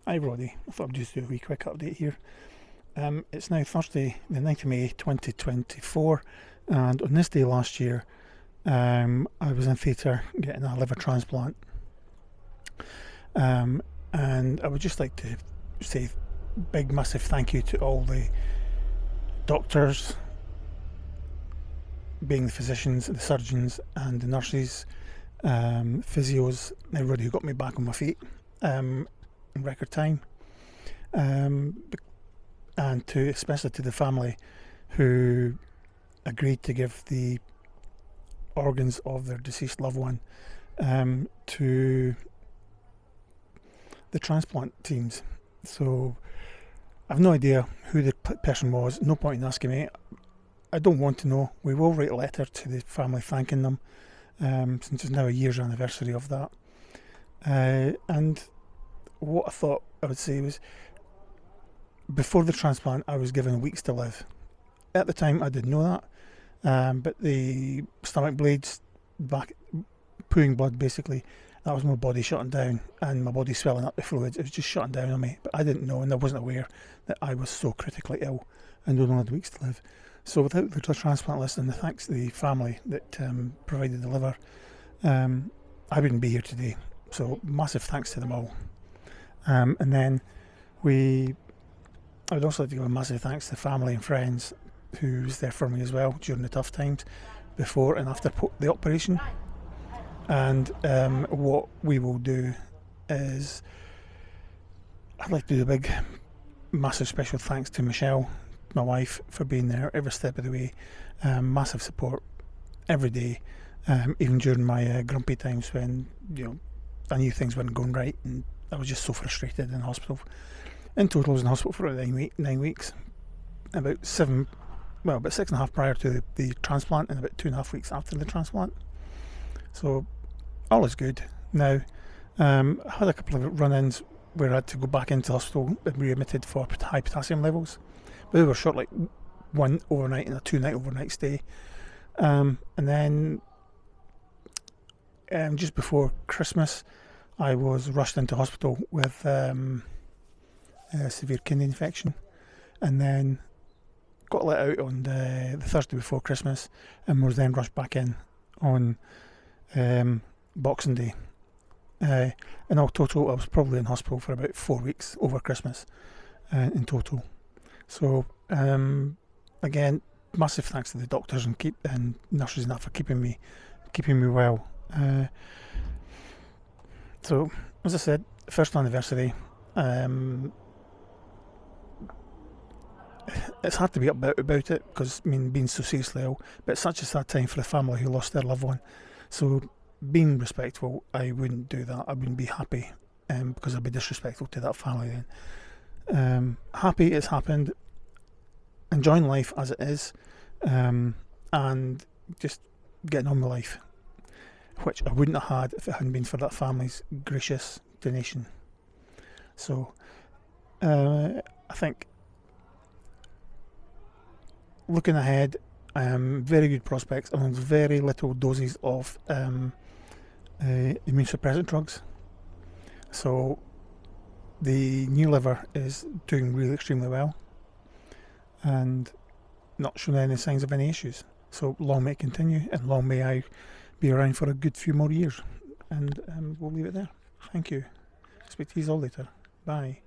Hi Roddy, I thought I'd just do a wee quick update here. It's now Thursday, the 9th of May 2024, and on this day last year, I was in theatre getting a liver transplant. And I would just like to say big, massive thank you to all the doctors, being the physicians, the surgeons, and the nurses, physios, everybody who got me back on my feet in record time, and especially to the family who agreed to give the organs of their deceased loved one to the transplant teams. So I've no idea who the person was, no point in asking me. I don't want to know. We will write a letter to the family thanking them, since it's now a year's anniversary of that. And what I thought I would say was, before the transplant I was given weeks to live. At the time I didn't know that, but the stomach bleeds, back pooing blood basically, that was my body shutting down and my body swelling up the fluids. It was just shutting down on me, but I didn't know and I wasn't aware that I was so critically ill and only had weeks to live. So without the transplant list and the thanks to the family that provided the liver, I wouldn't be here today. So massive thanks to them all. And then I would also like to give a massive thanks to family and friends who was there for me as well during the tough times before and after the operation. And what we will do is, I'd like to do a big, massive special thanks to Michelle, my wife, for being there every step of the way. Massive support every day, even during my grumpy times when I knew things weren't going right and I was just so frustrated in hospital. In total, I was in hospital for about 9 weeks, about 6.5 prior to the transplant and about 2.5 weeks after the transplant. So all is good now. I had a couple of run-ins where I had to go back into hospital and be admitted for high potassium levels, but they were short, like 1 overnight and a 2-night overnight stay. And then just before Christmas I was rushed into hospital with a severe kidney infection, and then got let out on the Thursday before Christmas and was then rushed back in on Boxing Day. In all total I was probably in hospital for about 4 weeks over Christmas in total. So again, massive thanks to the doctors and nurses and that for keeping me well. So as I said, first anniversary. It's hard to be upbeat about it because being so seriously ill, but it's such a sad time for the family who lost their loved one. So being respectful, I wouldn't do that. I wouldn't be happy, because I'd be disrespectful to that family then. Happy it's happened, enjoying life as it is, and just getting on with life, which I wouldn't have had if it hadn't been for that family's gracious donation. So I think, looking ahead, very good prospects among very little doses of immune suppressant drugs. So the new liver is doing really extremely well and not showing any signs of any issues. So long may it continue, and long may I be around for a good few more years. And we'll leave it there. Thank you. Speak to you all later. Bye.